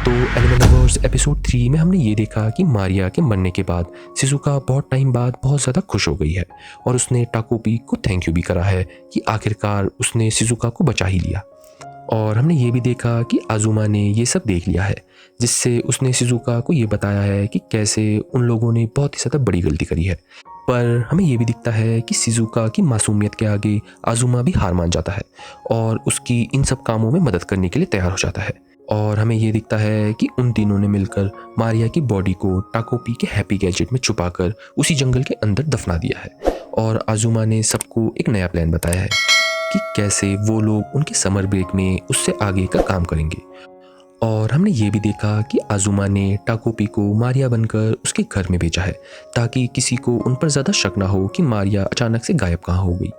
तो animal lovers episode 3 में हमने ये देखा कि मारिया के मरने के बाद शिज़ुका बहुत टाइम बाद बहुत ज़्यादा खुश हो गई है और उसने टाकोपी को थैंक यू भी करा है कि आखिरकार उसने शिज़ुका को बचा ही लिया। और हमने ये भी देखा कि आजुमा ने ये सब देख लिया है, जिससे उसने शिज़ुका को ये बताया है कि कैसे उन लोगों ने बहुत ही ज़्यादा बड़ी गलती करी है। पर हमें ये भी दिखता है कि शिज़ुका की मासूमियत के आगे आजुमा भी हार मान जाता है और उसकी इन सब कामों में मदद करने के लिए तैयार हो जाता है। और हमें ये दिखता है कि उन तीनों ने मिलकर मारिया की बॉडी को टाकोपी के हैप्पी गैजेट में छुपाकर उसी जंगल के अंदर दफना दिया है। और आजुमा ने सबको एक नया प्लान बताया है कि कैसे वो लोग उनके समर ब्रेक में उससे आगे का काम करेंगे। और हमने ये भी देखा कि आजुमा ने टाकोपी को मारिया बनकर उसके घर में भेजा है ताकि किसी को उन पर ज़्यादा शक ना हो कि मारिया अचानक से गायब कहाँ हो गई।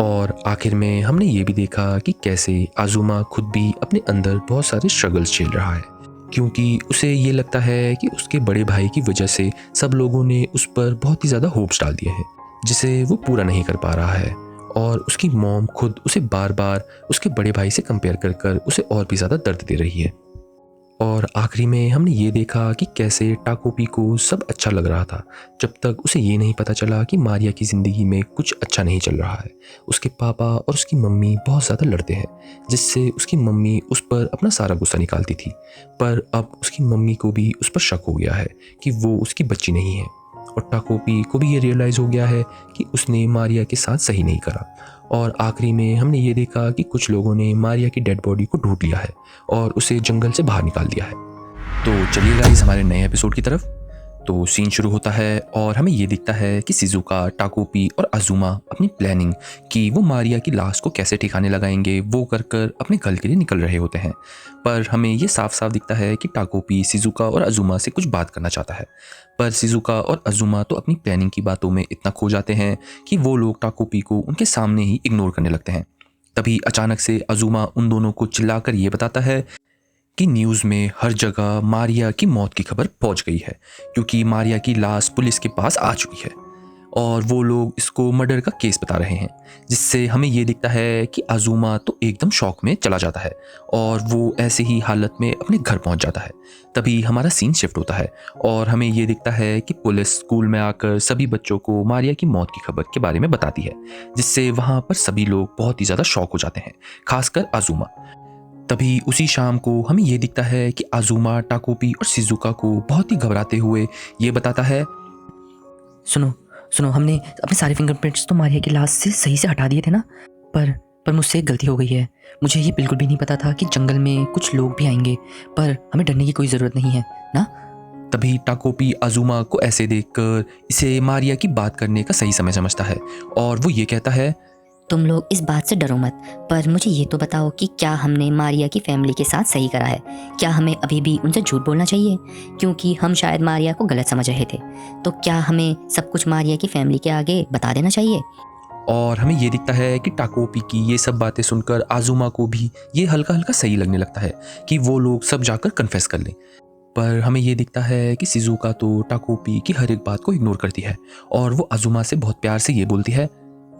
और आखिर में हमने ये भी देखा कि कैसे आजुमा खुद भी अपने अंदर बहुत सारे स्ट्रगल्स झेल रहा है, क्योंकि उसे ये लगता है कि उसके बड़े भाई की वजह से सब लोगों ने उस पर बहुत ही ज़्यादा होप्स डाल दिए हैं जिसे वो पूरा नहीं कर पा रहा है। और उसकी मॉम खुद उसे बार बार उसके बड़े भाई से कंपेयर कर कर उसे और भी ज़्यादा दर्द दे रही है। और आखिरी में हमने ये देखा कि कैसे टाकोपी को सब अच्छा लग रहा था जब तक उसे ये नहीं पता चला कि मारिया की ज़िंदगी में कुछ अच्छा नहीं चल रहा है। उसके पापा और उसकी मम्मी बहुत ज़्यादा लड़ते हैं, जिससे उसकी मम्मी उस पर अपना सारा गुस्सा निकालती थी। पर अब उसकी मम्मी को भी उस पर शक हो गया है कि वो उसकी बच्ची नहीं है। और टाकोपी को भी ये रियलाइज़ हो गया है कि उसने मारिया के साथ सही नहीं करा। और आखिरी में हमने ये देखा कि कुछ लोगों ने मारिया की डेड बॉडी को ढूंढ लिया है और उसे जंगल से बाहर निकाल दिया है। तो चलिए गाइस हमारे नए एपिसोड की तरफ। तो सीन शुरू होता है और हमें ये दिखता है कि शिज़ुका, टाकोपी और आजुमा अपनी प्लानिंग कि वो मारिया की लाश को कैसे ठिकाने लगाएंगे वो कर कर अपने घर के लिए निकल रहे होते हैं। पर हमें ये साफ साफ दिखता है कि टाकोपी शिज़ुका और आजुमा से कुछ बात करना चाहता है, पर शिज़ुका और आजुमा तो अपनी प्लानिंग की बातों में इतना खो जाते हैं कि वो लोग टाकोपी को उनके सामने ही इग्नोर करने लगते हैं। तभी अचानक से आजुमा उन दोनों को चिल्लाकर ये बताता है कि न्यूज़ में हर जगह मारिया की मौत की खबर पहुंच गई है, क्योंकि मारिया की लाश पुलिस के पास आ चुकी है और वो लोग इसको मर्डर का केस बता रहे हैं। जिससे हमें ये दिखता है कि आजुमा तो एकदम शॉक में चला जाता है और वो ऐसे ही हालत में अपने घर पहुंच जाता है। तभी हमारा सीन शिफ्ट होता है और हमें ये दिखता है कि पुलिस स्कूल में आकर सभी बच्चों को मारिया की मौत की खबर के बारे में बताती है, जिससे वहाँ पर सभी लोग बहुत ही ज़्यादा शॉक हो जाते हैं, खासकर आजुमा। तभी उसी शाम को हमें ये दिखता है कि आजुमा टाकोपी और शिज़ुका को बहुत ही घबराते हुए ये बताता है, सुनो सुनो, हमने अपने सारे फिंगरप्रिंट्स तो मारिया की लाश से सही से हटा दिए थे ना, पर मुझसे एक गलती हो गई है। मुझे ये बिल्कुल भी नहीं पता था कि जंगल में कुछ लोग भी आएंगे, पर हमें डरने की कोई ज़रूरत नहीं है ना। तभी टाकोपी आजुमा को ऐसे देखकर इसे मारिया की बात करने का सही समय समझता है और वो ये कहता है, तुम लोग इस बात से डरो मत, पर मुझे ये तो बताओ कि क्या हमने मारिया की फैमिली के साथ सही करा है? क्या हमें अभी भी उनसे झूठ बोलना चाहिए? क्योंकि हम शायद मारिया को गलत समझ रहे थे। तो क्या हमें सब कुछ मारिया की फैमिली के आगे बता देना चाहिए? और हमें ये दिखता है कि टाकोपी की ये सब बातें सुनकर आजुमा को भी ये हल्का हल्का सही लगने लगता है कि वो लोग सब जाकर कन्फेस कर लें। पर हमें ये दिखता है कि शिज़ुका तो टाकोपी की हर एक बात को इग्नोर करती है और वो आजुमा से बहुत प्यार से ये बोलती है,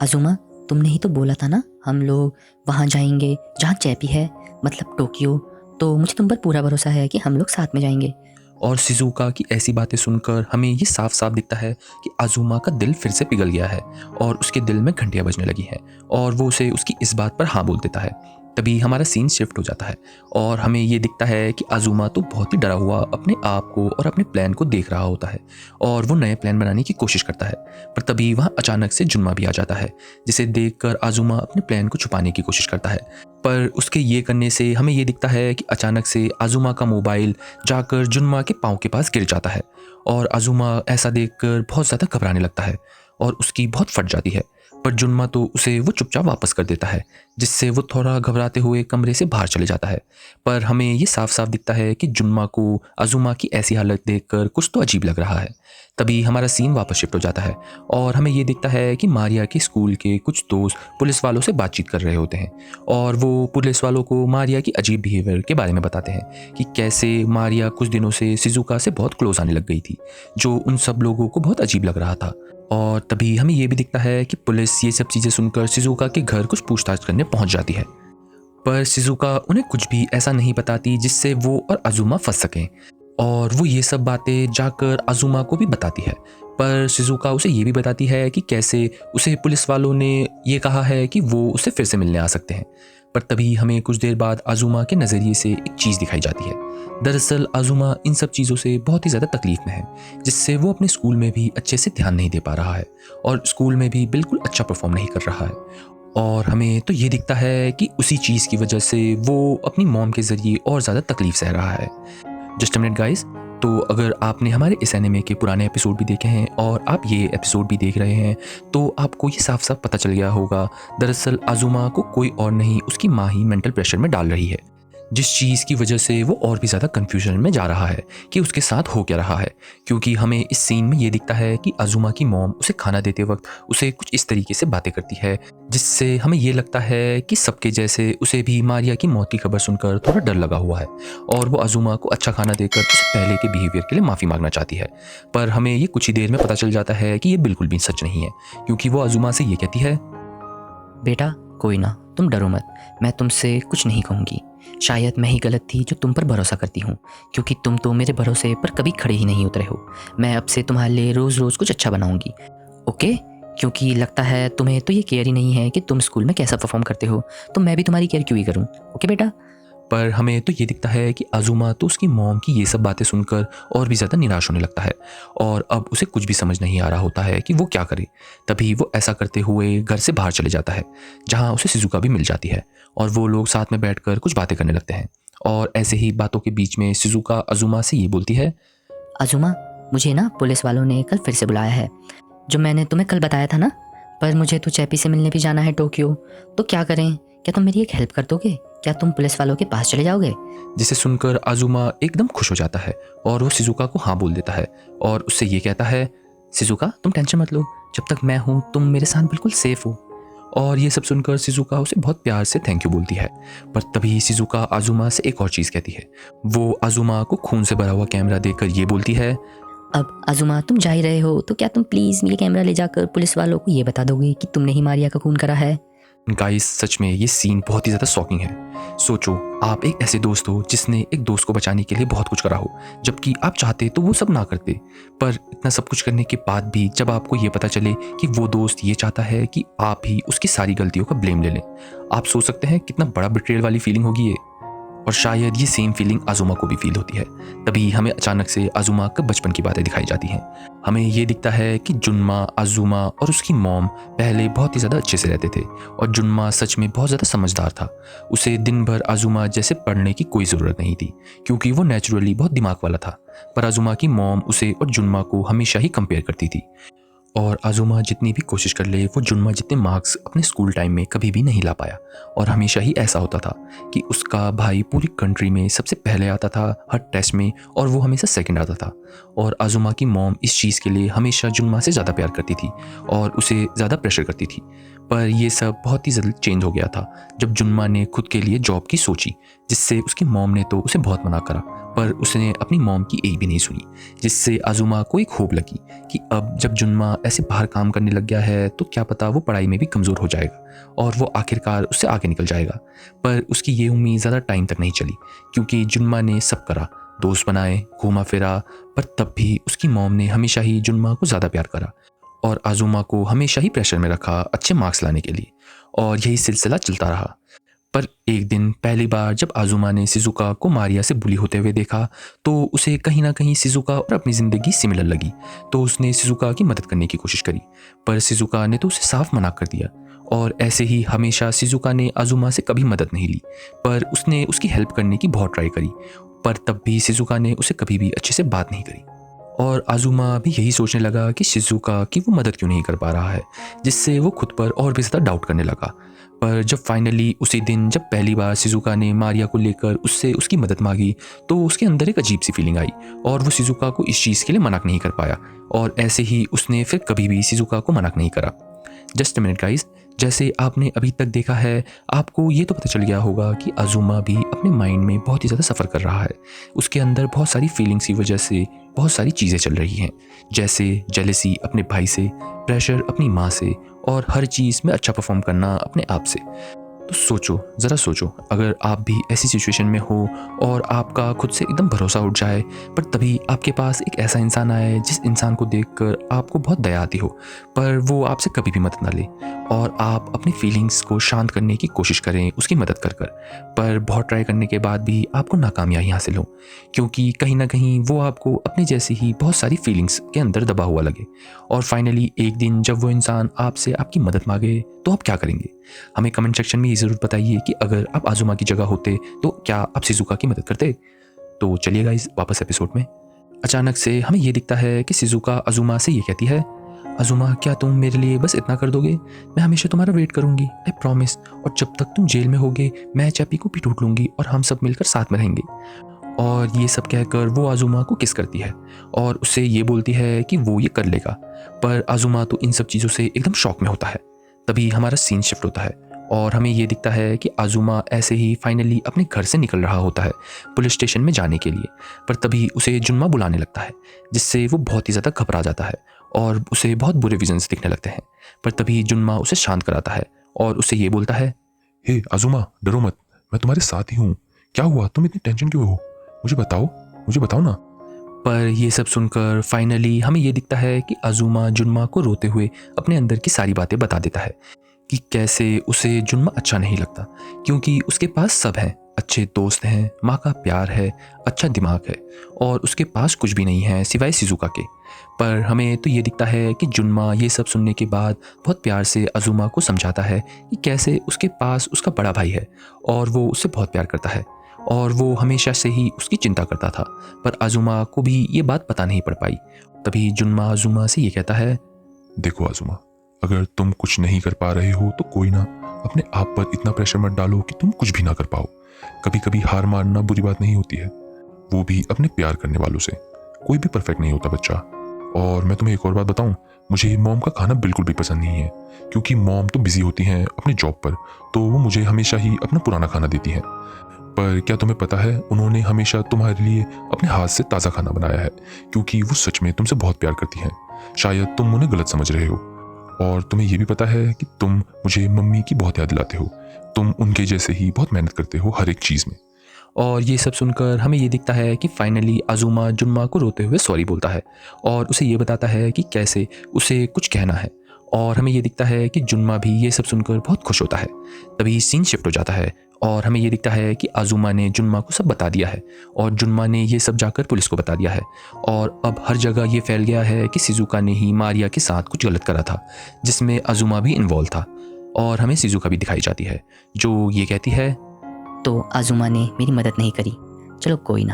आजुमा, तुमने ही तो बोला था ना हम लोग वहाँ जाएंगे जहाँ चैपी है, मतलब टोक्यो। तो मुझे तुम पर पूरा भरोसा है कि हम लोग साथ में जाएंगे। और शिज़ुका की ऐसी बातें सुनकर हमें ये साफ साफ दिखता है कि आजुमा का दिल फिर से पिघल गया है और उसके दिल में घंटियां बजने लगी हैं और वो उसे उसकी इस बात पर हाँ बोल देता है। तभी हमारा सीन शिफ्ट हो जाता है और हमें ये दिखता है कि आजुमा तो बहुत ही डरा हुआ अपने आप को और अपने प्लान को देख रहा होता है और वो नए प्लान बनाने की कोशिश करता है। पर तभी वहाँ अचानक से जुन्मा भी आ जाता है, जिसे देखकर आजुमा अपने प्लान को छुपाने की कोशिश करता है। पर उसके ये करने से हमें ये दिखता है कि अचानक से आजुमा का मोबाइल जाकर जुन्मा के पाँव के पास गिर जाता है और आजुमा ऐसा देखकर बहुत ज़्यादा घबराने लगता है और उसकी बहुत फट जाती है। पर जुन्मा तो उसे वो चुपचाप वापस कर देता है, जिससे वो थोड़ा घबराते हुए कमरे से बाहर चले जाता है। पर हमें ये साफ साफ दिखता है कि जुन्मा को आजुमा की ऐसी हालत देखकर कुछ तो अजीब लग रहा है। तभी हमारा सीन वापस शिफ्ट हो जाता है और हमें ये दिखता है कि मारिया के स्कूल के कुछ दोस्त पुलिस वालों से बातचीत कर रहे होते हैं और वो पुलिस वालों को मारिया की अजीब बिहेवियर के बारे में बताते हैं कि कैसे मारिया कुछ दिनों से शिज़ुका से बहुत क्लोज आने लग गई थी, जो उन सब लोगों को बहुत अजीब लग रहा था। और तभी हमें ये भी दिखता है कि पुलिस ये सब चीज़ें सुनकर शिज़ुका के घर कुछ पूछताछ करने पहुंच जाती है पर शिजुका उन्हें कुछ भी ऐसा नहीं बताती जिससे वो और अजुमा फंस सकें, और वो ये सब बातें जाकर अजुमा को भी बताती है। पर शिजुका उसे ये भी बताती है कि कैसे उसे पुलिस वालों ने ये कहा है कि वो उसे फिर से मिलने आ सकते हैं। पर तभी हमें कुछ देर बाद अजुमा के नज़रिए से एक चीज़ दिखाई जाती है। दरअसल अजुमा इन सब चीज़ों से बहुत ही ज़्यादा तकलीफ में है, जिससे वो अपने स्कूल में भी अच्छे से ध्यान नहीं दे पा रहा है और स्कूल में भी बिल्कुल अच्छा परफॉर्म नहीं कर रहा है। और हमें तो ये दिखता है कि उसी चीज़ की वजह से वो अपनी मॉम के ज़रिए और ज़्यादा तकलीफ सह रहा है। जस्ट अ मिनट गाइस, तो अगर आपने हमारे इस एनिमे के पुराने एपिसोड भी देखे हैं और आप ये एपिसोड भी देख रहे हैं, तो आपको ये साफ साफ पता चल गया होगा, दरअसल अजुमा को कोई और नहीं उसकी माँ ही मेंटल प्रेशर में डाल रही है, जिस चीज़ की वजह से वो और भी ज़्यादा कन्फ्यूजन में जा रहा है कि उसके साथ हो क्या रहा है। क्योंकि हमें इस सीन में ये दिखता है कि अजुमा की मॉम उसे खाना देते वक्त उसे कुछ इस तरीके से बातें करती है, जिससे हमें ये लगता है कि सबके जैसे उसे भी मारिया की मौत की खबर सुनकर थोड़ा डर लगा हुआ है और वो अजुमा को अच्छा खाना देकर उसे पहले के बिहेवियर के लिए माफ़ी मांगना चाहती है। पर हमें ये कुछ ही देर में पता चल जाता है कि ये बिल्कुल भी सच नहीं है, क्योंकि वो अजुमा से ये कहती है, बेटा कोई ना, तुम डरो मत, मैं तुमसे कुछ नहीं कहूँगी। शायद मैं ही गलत थी जो तुम पर भरोसा करती हूँ, क्योंकि तुम तो मेरे भरोसे पर कभी खड़े ही नहीं उतरे हो। मैं अब से तुम्हारे लिए रोज़ रोज़ कुछ अच्छा बनाऊँगी, ओके? क्योंकि लगता है तुम्हें तो ये केयर ही नहीं है कि तुम स्कूल में कैसा परफॉर्म करते हो, तो मैं भी तुम्हारी केयर क्यों ही करूँ, ओके बेटा? पर हमें तो ये दिखता है कि अजुमा तो उसकी मॉम की ये सब बातें सुनकर और भी ज़्यादा निराश होने लगता है और अब उसे कुछ भी समझ नहीं आ रहा होता है कि वो क्या करे। तभी वो ऐसा करते हुए घर से बाहर चले जाता है, जहाँ उसे शिजुका भी मिल जाती है और वो लोग साथ में बैठकर कुछ बातें करने लगते हैं। और ऐसे ही बातों के बीच में शिजुका अजुमा से ये बोलती है, अजुमा, मुझे ना पुलिस वालों ने कल फिर से बुलाया है, जो मैंने तुम्हें कल बताया था ना। पर मुझे तो चैपी से मिलने भी जाना है टोक्यो, तो क्या करें? क्या तुम मेरी एक हेल्प कर दोगे? क्या तुम पुलिस वालों के पास चले जाओगे? जिसे सुनकर अजुमा एकदम खुश हो जाता है और वो शिजुका को हाँ बोल देता है और उससे ये कहता है, शिजुका तुम टेंशन मत लो, जब तक मैं हूँ तुम मेरे साथ बिल्कुल सेफ हो। और ये सब सुनकर शिजुका उसे बहुत प्यार से थैंक यू बोलती है। पर तभी शिजुका अजुमा से एक और चीज़ कहती है। वो अजुमा को खून से भरा हुआ कैमरा देकर ये बोलती है, अब अजुमा, तुम जा ही रहे हो, तो क्या तुम प्लीज़ ये कैमरा ले जाकर पुलिस वालों को ये बता दोगे कि तुमने ही मारिया का खून करा है? गाइस सच में ये सीन बहुत ही ज़्यादा शॉकिंग है। सोचो, आप एक ऐसे दोस्त हो जिसने एक दोस्त को बचाने के लिए बहुत कुछ करा हो, जबकि आप चाहते तो वो सब ना करते। पर इतना सब कुछ करने के बाद भी जब आपको ये पता चले कि वो दोस्त ये चाहता है कि आप ही उसकी सारी गलतियों का ब्लेम ले लें, आप सोच सकते हैं कितना बड़ा बिट्रेयल वाली फीलिंग होगी ये। और शायद ये सेम फीलिंग अजुमा को भी फील होती है। तभी हमें अचानक से अजुमा का बचपन की बातें दिखाई जाती हैं। हमें ये दिखता है कि जुन्मा, अजुमा और उसकी मॉम पहले बहुत ही ज़्यादा अच्छे से रहते थे और जुन्मा सच में बहुत ज़्यादा समझदार था। उसे दिन भर अजुमा जैसे पढ़ने की कोई ज़रूरत नहीं थी, क्योंकि वो नेचुरली बहुत दिमाग वाला था। पर अजुमा की मॉम उसे और जुन्मा को हमेशा ही कंपेयर करती थी और अजुमा जितनी भी कोशिश कर ले वो जुन्मा जितने मार्क्स अपने स्कूल टाइम में कभी भी नहीं ला पाया। और हमेशा ही ऐसा होता था कि उसका भाई पूरी कंट्री में सबसे पहले आता था हर टेस्ट में और वो हमेशा सेकंड आता था। और अजुमा की मॉम इस चीज़ के लिए हमेशा जुन्मा से ज़्यादा प्यार करती थी और उसे ज़्यादा प्रेशर करती थी। पर ये सब बहुत ही जल्द चेंज हो गया था जब जुन्मा ने खुद के लिए जॉब की सोची, जिससे उसकी मॉम ने तो उसे बहुत मना करा, पर उसने अपनी मॉम की एक भी नहीं सुनी। जिससे अजुमा को एक होप लगी कि अब जब जुन्मा ऐसे बाहर काम करने लग गया है तो क्या पता वो पढ़ाई में भी कमज़ोर हो जाएगा और वो आखिरकार उससे आगे निकल जाएगा। पर उसकी ये उम्मीद ज़्यादा टाइम तक नहीं चली, क्योंकि जुन्मा ने सब करा, दोस्त बनाए, घूमा फिरा, पर तब भी उसकी मॉम ने हमेशा ही जुन्मा को ज़्यादा प्यार करा और अजुमा को हमेशा ही प्रेशर में रखा अच्छे मार्क्स लाने के लिए। और यही सिलसिला चलता रहा। पर एक दिन पहली बार जब अजुमा ने शिजुका को मारिया से बुली होते हुए देखा तो उसे कहीं ना कहीं शिजुका और अपनी ज़िंदगी सिमिलर लगी। तो उसने शिजुका की मदद करने की कोशिश करी, पर शिजुका ने तो उसे साफ मना कर दिया। और ऐसे ही हमेशा शिजुका ने अजुमा से कभी मदद नहीं ली, पर उसने उसकी हेल्प करने की बहुत ट्राई करी, पर तब भी शिजुका ने उसे कभी भी अच्छे से बात नहीं करी। और अजुमा भी यही सोचने लगा कि शिजुका की वो मदद क्यों नहीं कर पा रहा है, जिससे वो खुद पर और भी ज़्यादा डाउट करने लगा। पर जब फाइनली उसी दिन जब पहली बार शिजुका ने मारिया को लेकर उससे उसकी मदद मांगी तो उसके अंदर एक अजीब सी फीलिंग आई और वो शिजुका को इस चीज़ के लिए मना नहीं कर पाया। और ऐसे ही उसने फिर कभी भी शिजुका को मना नहीं करा। जस्ट अ मिनट गाइस, जैसे आपने अभी तक देखा है, आपको ये तो पता चल गया होगा कि अजुमा भी अपने माइंड में बहुत ही ज़्यादा सफ़र कर रहा है। उसके अंदर बहुत सारी फीलिंग्स की वजह से बहुत सारी चीज़ें चल रही हैं, जैसे जेलसी अपने भाई से, प्रेशर अपनी माँ से और हर चीज़ में अच्छा परफॉर्म करना अपने आप से। तो सोचो, ज़रा सोचो, अगर आप भी ऐसी सिचुएशन में हो और आपका खुद से एकदम भरोसा उठ जाए, पर तभी आपके पास एक ऐसा इंसान आए जिस इंसान को देखकर आपको बहुत दया आती हो, पर वो आपसे कभी भी मदद ना ले और आप अपनी फीलिंग्स को शांत करने की कोशिश करें उसकी मदद कर कर, पर बहुत ट्राई करने के बाद भी आपको नाकामयाबी हासिल हो, क्योंकि कहीं ना कहीं वो आपको अपने जैसी ही बहुत सारी फीलिंग्स के अंदर दबा हुआ लगे। और फाइनली एक दिन जब वो इंसान आपसे आपकी मदद मांगे तो आप क्या करेंगे? हमें कमेंट सेक्शन में ये ज़रूर बताइए कि अगर आप आजुमा की जगह होते तो क्या आप शिजुका की मदद करते? तो चलिए गाइस वापस एपिसोड में। अचानक से हमें ये दिखता है कि शिजुका आजुमा से ये कहती है, आजुमा क्या तुम मेरे लिए बस इतना कर दोगे? मैं हमेशा तुम्हारा वेट करूंगी, आई प्रॉमिस। और जब तक तुम जेल में होगे मैं चैपी को भी ढूंढ लूंगी और हम सब मिलकर साथ में रहेंगे। और ये सब कहकर वो आजुमा को किस करती है और उससे ये बोलती है कि वो ये कर लेगा। पर आजुमा तो इन सब चीज़ों से एकदम शॉक में होता है। तभी हमारा सीन शिफ्ट होता है और हमें ये दिखता है कि आजुमा ऐसे ही फाइनली अपने घर से निकल रहा होता है पुलिस स्टेशन में जाने के लिए। पर तभी उसे जुन्मा बुलाने लगता है, जिससे वो बहुत ही ज़्यादा घबरा जाता है और उसे बहुत बुरे विजन्स दिखने लगते हैं। पर तभी जुन्मा उसे शांत कराता है और उसे ये बोलता है, हे आजुमा, डरो मत, मैं तुम्हारे साथ ही हूँ। क्या हुआ, तुम इतनी टेंशन क्यों हो? मुझे बताओ ना। पर ये सब सुनकर फाइनली हमें ये दिखता है कि आजुमा जुन्मा को रोते हुए अपने अंदर की सारी बातें बता देता है कि कैसे उसे जुन्मा अच्छा नहीं लगता, क्योंकि उसके पास सब है, अच्छे दोस्त हैं, माँ का प्यार है, अच्छा दिमाग है और उसके पास कुछ भी नहीं है सिवाय शिजुका के। पर हमें तो ये दिखता है कि जुन्मा ये सब सुनने के बाद बहुत प्यार से आजुमा को समझाता है कि कैसे उसके पास उसका बड़ा भाई है और वो उससे बहुत प्यार करता है और वो हमेशा से ही उसकी चिंता करता था। पर आजुमा को भी ये बात पता नहीं पड़ पाई। तभी जुन्मा आजुमा से ये कहता है, देखो आजुमा, अगर तुम कुछ नहीं कर पा रहे हो तो कोई ना, अपने आप पर इतना प्रेशर मत डालो कि तुम कुछ भी ना कर पाओ। कभी कभी हार मानना बुरी बात नहीं होती है, वो भी अपने प्यार करने वालों से। कोई भी परफेक्ट नहीं होता बच्चा। और मैं तुम्हें एक और बात बताऊं, मुझे मॉम का खाना बिल्कुल भी पसंद नहीं है, क्योंकि मॉम तो बिजी होती हैं अपनी जॉब पर, तो वो मुझे हमेशा ही अपना पुराना खाना देती हैं। पर क्या तुम्हें पता है, उन्होंने हमेशा तुम्हारे लिए अपने हाथ से ताज़ा खाना बनाया है, क्योंकि वो सच में तुमसे बहुत प्यार करती हैं। शायद तुम उन्हें गलत समझ रहे हो। और तुम्हें यह भी पता है कि तुम मुझे मम्मी की बहुत याद दिलाते हो। तुम उनके जैसे ही बहुत मेहनत करते हो हर एक चीज़ में। और ये सब सुनकर हमें ये दिखता है कि फाइनली आजुमा जुन्मा को रोते हुए सॉरी बोलता है और उसे ये बताता है कि कैसे उसे कुछ कहना है। और हमें ये दिखता है कि जुन्मा भी ये सब सुनकर बहुत खुश होता है। तभी सीन शिफ्ट हो जाता है और हमें ये दिखता है कि आजुमा ने जुन्मा को सब बता दिया है और जुन्मा ने ये सब जाकर पुलिस को बता दिया है। और अब हर जगह ये फैल गया है कि शिजुका ने ही मारिया के साथ कुछ गलत करा था, जिसमें आजुमा भी इन्वॉल्व था। और हमें शिजुका भी दिखाई जाती है जो ये कहती है, तो आजुमा ने मेरी मदद नहीं करी, चलो कोई ना।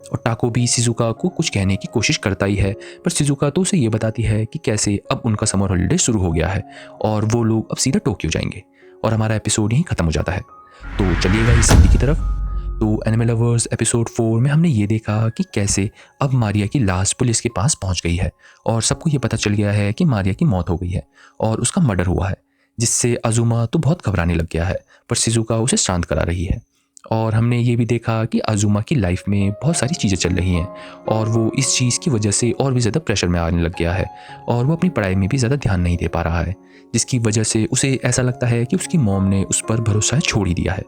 और टाको भी शिजुका को कुछ कहने की कोशिश करता ही है, पर शिजुका तो उसे ये बताती है कि कैसे अब उनका समर हॉलीडे शुरू हो गया है और वो लोग अब सीधा टोक्यो जाएंगे। और हमारा एपिसोड यहीं खत्म हो जाता है। तो चलिएगा इस हिंदी की तरफ। तो एनिमे लवर्स एपिसोड 4 में हमने ये देखा कि कैसे अब मारिया की लाश पुलिस के पास पहुंच गई है और सबको ये पता चल गया है कि मारिया की मौत हो गई है और उसका मर्डर हुआ है, जिससे आजुमा तो बहुत घबराने लग गया है, पर शिजुका उसे शांत करा रही है। और हमने ये भी देखा कि आजुमा की लाइफ में बहुत सारी चीज़ें चल रही हैं और वो इस चीज़ की वजह से और भी ज़्यादा प्रेशर में आने लग गया है और वो अपनी पढ़ाई में भी ज़्यादा ध्यान नहीं दे पा रहा है, जिसकी वजह से उसे ऐसा लगता है कि उसकी मॉम ने उस पर भरोसा छोड़ ही दिया है।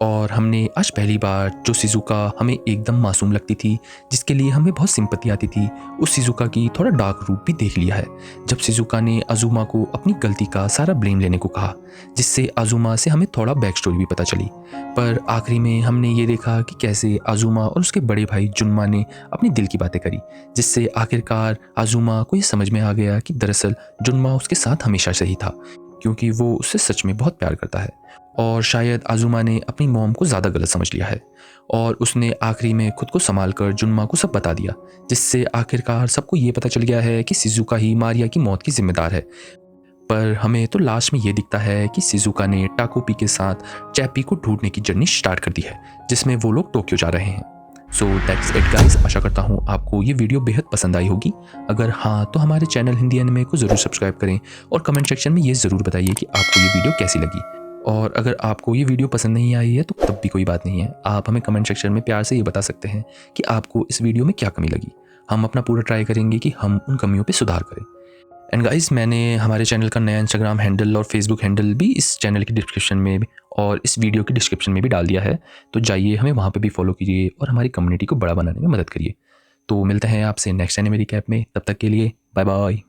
और हमने आज पहली बार जो शिजुका हमें एकदम मासूम लगती थी, जिसके लिए हमें बहुत सिंपैथी आती थी, उस शिजुका की थोड़ा डार्क रूप भी देख लिया है, जब शिजुका ने आजुमा को अपनी गलती का सारा ब्लेम लेने को कहा, जिससे आजुमा से हमें थोड़ा बैक स्टोरी भी पता चली। पर आखिरी में हमने ये देखा कि कैसे आजुमा और उसके बड़े भाई जुन्मा ने अपनी दिल की बातें करी, जिससे आखिरकार आजुमा को ये समझ में आ गया कि दरअसल जुन्मा उसके साथ हमेशा से ही था, क्योंकि वो उससे सच में बहुत प्यार करता है। और शायद आजुमा ने अपनी मॉम को ज़्यादा गलत समझ लिया है और उसने आखिरी में खुद को संभाल कर जुन्मा को सब बता दिया, जिससे आखिरकार सबको ये पता चल गया है कि शिजुका ही मारिया की मौत की जिम्मेदार है। पर हमें तो लास्ट में ये दिखता है कि शिजुका ने टाकोपी के साथ चैपी को ढूंढने की जर्नी स्टार्ट कर दी है, जिसमें वो लोग टोक्यो जा रहे हैं। So that's it guys. आशा करता हूँ आपको ये वीडियो बेहद पसंद आई होगी। अगर हाँ तो हमारे चैनल हिंदी एनिमे को ज़रूर सब्सक्राइब करें और कमेंट सेक्शन में ये ज़रूर बताइए कि आपको ये वीडियो कैसी लगी। और अगर आपको ये वीडियो पसंद नहीं आई है तो तब भी कोई बात नहीं है, आप हमें कमेंट सेक्शन में प्यार से ये बता सकते हैं कि आपको इस वीडियो में क्या कमी लगी। हम अपना पूरा ट्राई करेंगे कि हम उन कमियों पे सुधार करें। एंड गाइस, मैंने हमारे चैनल का नया इंस्टाग्राम हैंडल और फेसबुक हैंडल भी इस चैनल की डिस्क्रिप्शन में और इस वीडियो की डिस्क्रिप्शन में भी डाल दिया है, तो जाइए हमें वहाँ पे भी फॉलो कीजिए और हमारी कम्युनिटी को बड़ा बनाने में मदद करिए। तो मिलते हैं आपसे नेक्स्ट एनिमे रिकैप में, तब तक के लिए बाय बाय।